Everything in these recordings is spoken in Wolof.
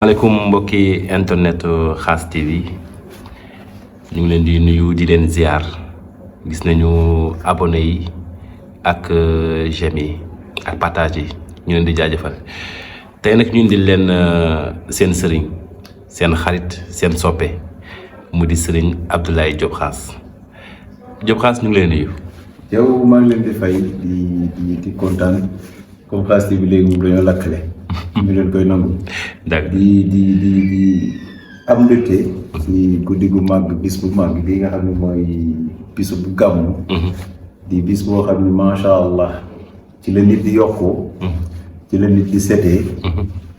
maaleykum mbokki internet Khass TV ñu ngi leen di nuyu di leen ziar gis nañu abonné yi ak j'aime yi ak partage yi ñu leen di jaajëfal tey nag ñu indil leen seen sëriñ seen xarit seen soppe mu di sëriñ Abdoulaye Diop Khass ñu ngi leen nuyu. yow maa ngi leen di fay di kontaan comme Khass TV léegi moom dañoo lakkale. ñu leen koy nangu. di am mbégte ci guddi gu màgg bis bu màgg bi nga xam ne mooy bisu bu gàmmu. di bis boo xam ne macha allah ci la nit di yokkoo. ci la nit di setee.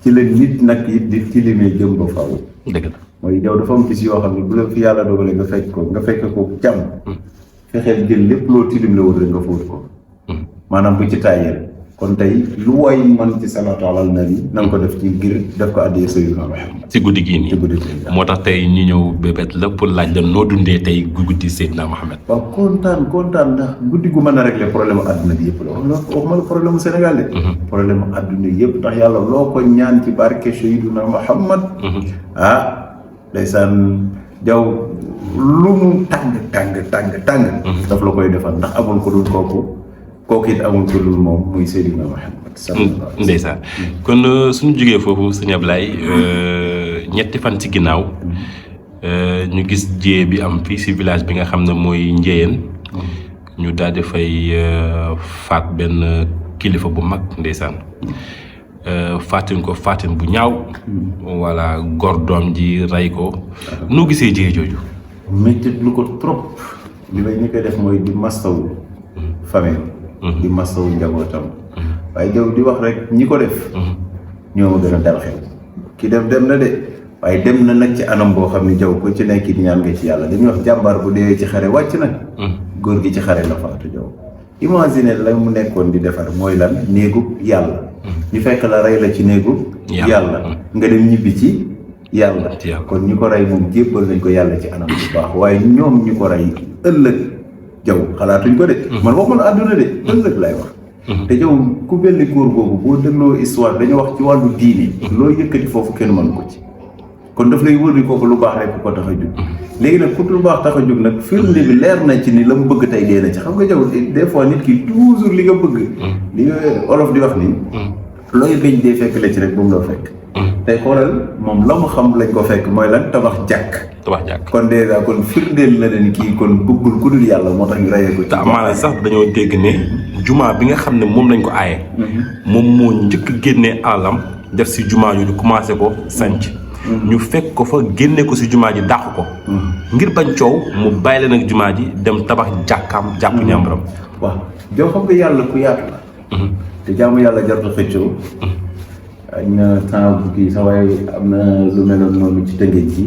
ci la nit nag it di tilimee jëm ba faw. dëgg la mooy yow dafa am bis yoo xam ne bu la fi yàlla dogalee nga fekk ko jàmm. fexeel jël lépp loo tilim la wut rek nga fóot ko. maanaam bu ci tàyyeel. kon tey lu waay man ci salaatu alal nabi na nga ko def ci ngir def ko addee Sayyidina Muhammad ci guddi gii nii moo tax tey ñu ñëw bébét la pour laaj la noo dundee tey guddi Seydina Muhammad. waaw kontaan ndax guddi gu mën a régler problème mu adduna bi yëpp la waxuma la problème mu Sénégal de. problème mu adduna yëpp ndax yàlla loo ko ñaan ci barke Sayyidina Muhammad. Ndeysaan jaw lu mu tàng. daf la koy defal ndax amul ko dul kooku it amul ko dul moom muy Seydina Muhammad. ndeysaan kon suñu jógee foofu sëñ Ablaye ñetti fan ci ginnaaw ñu gis jiyee bi am fii si village bi nga xam ne mooy Njéyeen ñu daal di fay faat benn kilifa bu mag ndeysaan faatin bu ñaaw walla góor doom ji rey ko noo gisee jiyee jooju. métti lu ko trop li may ñu koy def mooy di mastawu famille di mastawu njabootam waaye jaw di wax rek ñi ko def ñoo ma gën a dal xel ki dem na de waaye dem na nag ci anam boo xam ne jaw ko ci nekk di ñaan nga ci yàlla dañuy wax jàmbaar bu deewee ci xare wàcc nag góor gi ci xare la faatu jaw imagine la mu nekkoon di defar mooy lan néegub yàlla ñu fekk la rey la ci néegub yàlla nga dem ñibbi ci yàlla kon ñi ko rey moom jébbal nañ ko yàlla ci anam bu baax waaye ñoom ñi ko rey ëllëg jaw xalaatuñ ko de man waxuma la àdduna de ëllëg lay wax te jaw ku benn góor boobu boo dégloo histoire dañu wax ci wàllu diini loo yëkkati foofu kenn mënu ko ci kon daf lay wër ni kooku lu baax rek ko tax a jóg léegi nag ku lu baax tax a jóg nag firnde bi leer na ci ni la mu bëgg tey dee na ci xam nga jaw des fois nit ki toujours li nga bëgg li nga olof di wax ni looy bañ dee fekk la ci rek bu mu la fekk tey xoolal moom la mu xam lañ ko fekk mooy lan tabax jàkk kon dèjà kon firndeel na leen kii kon bëggul ku dul yàlla moo tax ñu rayee ko ci. te amaana sax dañoo dégg ne jumaa bi nga xam ne moom lañ ko aaye. moom moo njëkk génnee alalam def si jumaa yu di commencé ko sanc ñu fekk ko fa génne ko si jumaa ji dàq ko. ngir bañ coow mu bàyyi leen ak jumaa ji dem tabax jàkkaam jàpp ñàmbaram. waaw joo xam nga yàlla ku yaatu la. te jaamu yàlla jarta xëccoo. ay na temps bu kii sax waaye am na lu meloon noonu ci tëngéej ji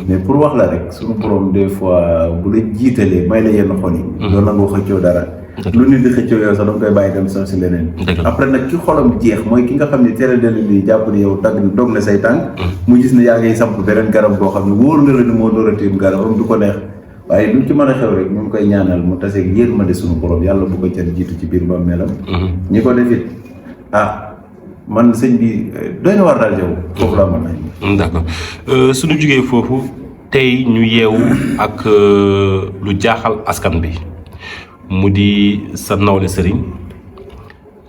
mais pour wax la rek suñu borom des fois bu la jiitalee may la yenn xol yi doon nangoo xëccoo dara lu nit di xëccoo yow sax danga koy bàyyi dem sax si leneen après nag ki xolam jeex mooy ki nga xam ne tere dali bi jàpp ni yow dog na say tànk mu gis ne yaa ngay samp beneen garab boo xam ne wóor na la ni moo door a tiim garabam du ko neex waaye lu ci mën a xew rek ñu ngi koy ñaanal mu taseeg yërmande suñu borom yàlla bu ko cat jiitu ci biir bàmmeelam ñi ko defit man sëñ bi doy na war daal yow foofu laa mën nañ. d'accord suñu jugee foofu tey ñu yeewu ak lu jaaxal askan bi mu di sa nawle sëriñ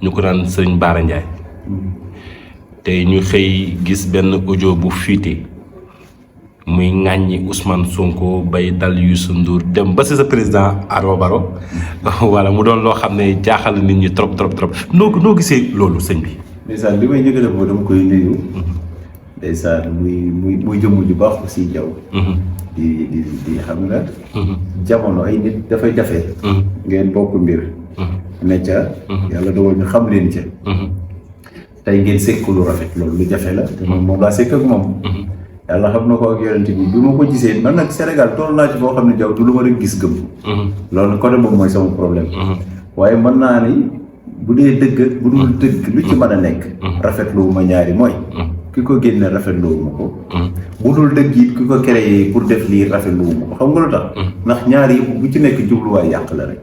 ñu ko naan sëriñ Bara Ndiaye tey ñu xëy gis benn audio bu fuité muy ŋàññi Ousmane Sonko bay dal Youssou Ndour dem ba si sa président Adama Barrow wala mu doon loo xam ne jaaxal nit ñi trop noo gisee loolu sëñ bi. ndeysaan li may njëkk a def mooy dama koy nuyu ndeysaan muy jëmm ju baax aussi jaw di xam nga jamono ay nit dafay jafe ngeen bokk mbir ne ca yàlla dogal ñu xam leen ca tey ngeen sekk lu rafet loolu lu jafe la te moom laa sekk ak moom yàlla xam na ko ak yonent bi ma ko gisee man nag Sénégal toll naa ci foo xam ne jaw du lu ma rek gis gëm loolu côté boobu mooy sama problème waaye mën naa ni bu dee dëgg bu dul dëgg lu ci mën a nekk rafetlu ma ñaari mooy ki ko génne rafetlu ma ko bu dul dëgg it ki ko créé pour def lii rafetlu ma ko xam nga lu tax ndax ñaari yëpp bu ci nekk jubluwaay yàq la rek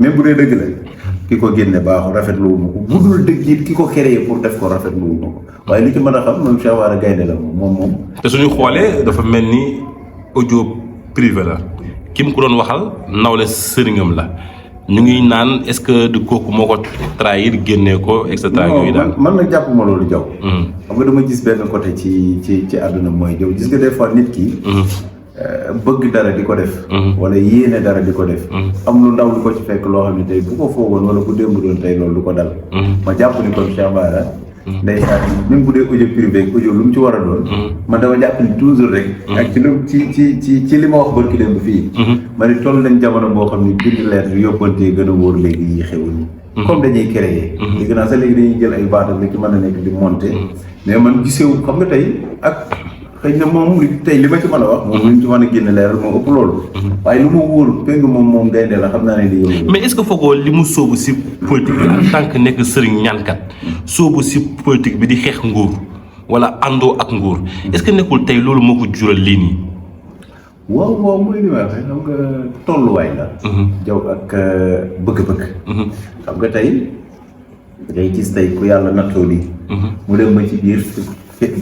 même bu dee dëgg la ki ko génne baaxul rafetlu wu ma ko bu dul dëgg it ki ko créé pour def ko rafetlu wu ma ko waaye li ci mën a xam moom Cheikh Bara Gaynde la moom. te suñu xoolee dafa mel ni audio privé la ki mu ko doon waxal nawle sëriñam la ñu ngi naan est-ce que du kooku moo ko trahir génnee ko et cetera yooyu daal. man nag jàpp ma loolu jaw xam nga dama gis benn côté ci àdduna mooy jaw gis nga des fois nit ki. bëgg dara di ko def. wala yéene dara di ko def. am lu ndaw lu ko ci fekk loo xam ne tey bu ko foogoon wala bu démb doon tey loolu du ko dal. ma jàpp ni kon Cheikh Bara. ndeysaan même bu dee audio privé ak audio lu mu ci war a doon. man dama jàpp ni toujours rek. ak ci lu ci li ma wax barki démb fii. ma ni toll nañ jamono boo xam ne bind lettre yóbbante gën a wóor léegi yi xewul. comme dañuy créer. léegi naa sax léegi dañuy jël ay baatam li ci mën a nekk di monter. mais man gisewu xam nga tey ak. xëy na moom tey li ma ci mën a wax. moom li ñu ci mën a génne leeral moo ëpp loolu. waaye lu ma wóor péng moom gaynde la xam naa ne di yow. mais est-ce que foogoo li mu sóobu si politique bi en tant que nekk sëriñ ñaankat sóobu si politique bi di xeex nguur wala àndoo ak nguur est-ce que nekkul tey loolu moo ko jural lii nii. waaw mooy li ma waxee xam nga tolluwaay la. jaw ak bëgg-bëgg. xam nga tey ngay gis tey ku yàlla nattoo lii. mu dem ba ci biir.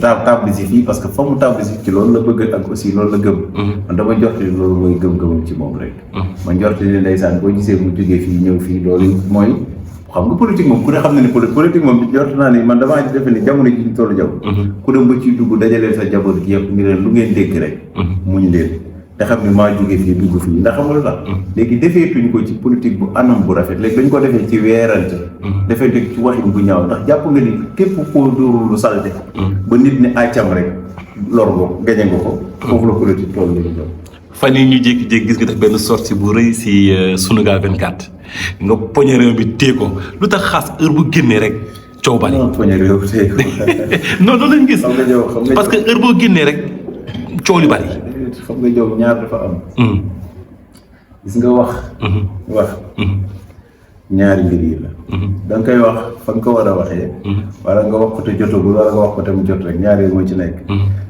table si fii parce que fa mu table si ci loolu la bëgg ak aussi loolu la gëm. man dama njort ni loolu mooy gëm-gëmam ci moom rek. ma njort ni ndeysaan boo gisee mu jógee fii ñëw fii loolu mooy xam nga politique moom ku ne xam na ni politique moom njort naa ni man damaa defe ni jamono ji ñu tollu jaw ku dem ba ciy dugg dajalee sa jaboot gi yëpp ni leen lu ngeen dégg rek. muñ leen te xam ne maa jógee fii dugg fii ndax xam nga lu tax. léegi defeetuñ ko ci politique bu anam bu rafet léegi dañ ko defee ci weerante. defee teg ci waxin bu ñaaw ndax jàpp nga ni képp koo dóorul lu salte ba nit ñi àccam rek lor ko gañe nga ko. foofu la politique toll léegi jox. fan yii ñu jékki-jékki gis nga def benn sortie bu rëy si Sunugal 24 nga poñe réew bi téye ko lu tax xaas heure bu génnee rek coow bari. non poñe réew téye ko. non loolu lañ gis. parce que heure boo génnee rek coow li bari. xam nga jow ñaar dafa am. gis nga wax. wax. ñaari mbir yi la. da nga koy wax fa nga ko war a waxee. wala nga wax ko te jotagul wala nga wax ko te mu jot rek ñaari moo ci nekk.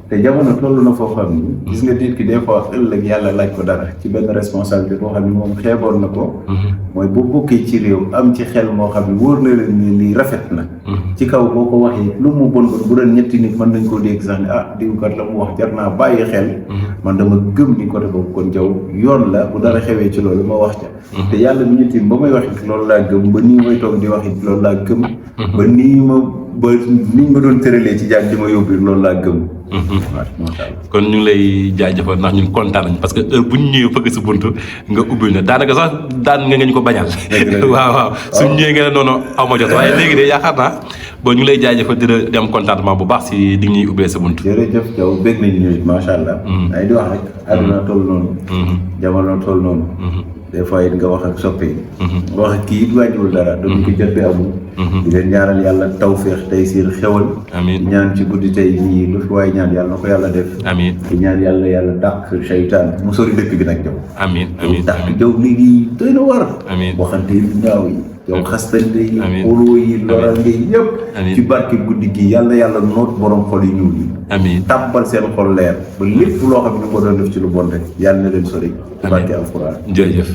te jamono toll na foo xam ni. gis nga nit ki des fois ëllëg yàlla laaj ko dara ci benn responsabilité boo xam ni moom xeeboon na ko. mooy boo bokkee ci réew am ci xel moo xam ni wóor na leen ni lii rafet na. ci kaw boo ko waxee lu mu bon bu doon ñetti nit mën nañ koo dégg sax ni diwkat la mu wax jar naa bàyyi xel. man dama gëm ni côté boobu kon jaw yoon la bu dara xewee ci loolu ma wax ca. te yàlla mi ñu tiim ba may wax it loolu laa gëm ba nii may toog di wax it loolu laa gëm. ba nii ma doon tëralee ci jàng di ma yóbbu loolu laa gëm. kon ñu ngi lay jaajëfal ndax ñun kontaan nañ parce que heure bu ñu ñëwee fëgg si buntu nga ubbil na daanaka sax daan nga ñu ko bañal. waaw suñ ñëwee nga ne noonu aw ma jot waaye léegi de yaakaar naa bon ñu ngi lay jaajëfal di am contentement bu baax si di ñuy ubbee sa buntu. jërëjëf Diaw bég nañu ñëw it macha allah. ay di wax rek àdduna toll noonu. jamono toll noonu. des fois it nga wax ak soppe yi. wax ak kii it wàññiwul dara. doon ko jot bi amul. di leen ñaanal yàlla tawféex tey siir xewal. amiin ñaan ci guddi tey nii lu fi waaye ñaan yàlla na ko yàlla def. amiin di ñaan yàlla dàq seytaan mu sori dëkk bi nag Diaw. amiin amiin dàq Diaw léegi doy na war. amiin waxante yu ñaaw yi. yow xastante yi. amiin xuloo yi lorante yi yëpp. amiin ci barke guddi gi yàlla noot borom xol yi ñuul yi. amiin tàbbal seen xol leer ba lépp loo xam ne moo doon def ci lu bon rek yàlla na leen sori. amiin barke alxuraan jërëjëf.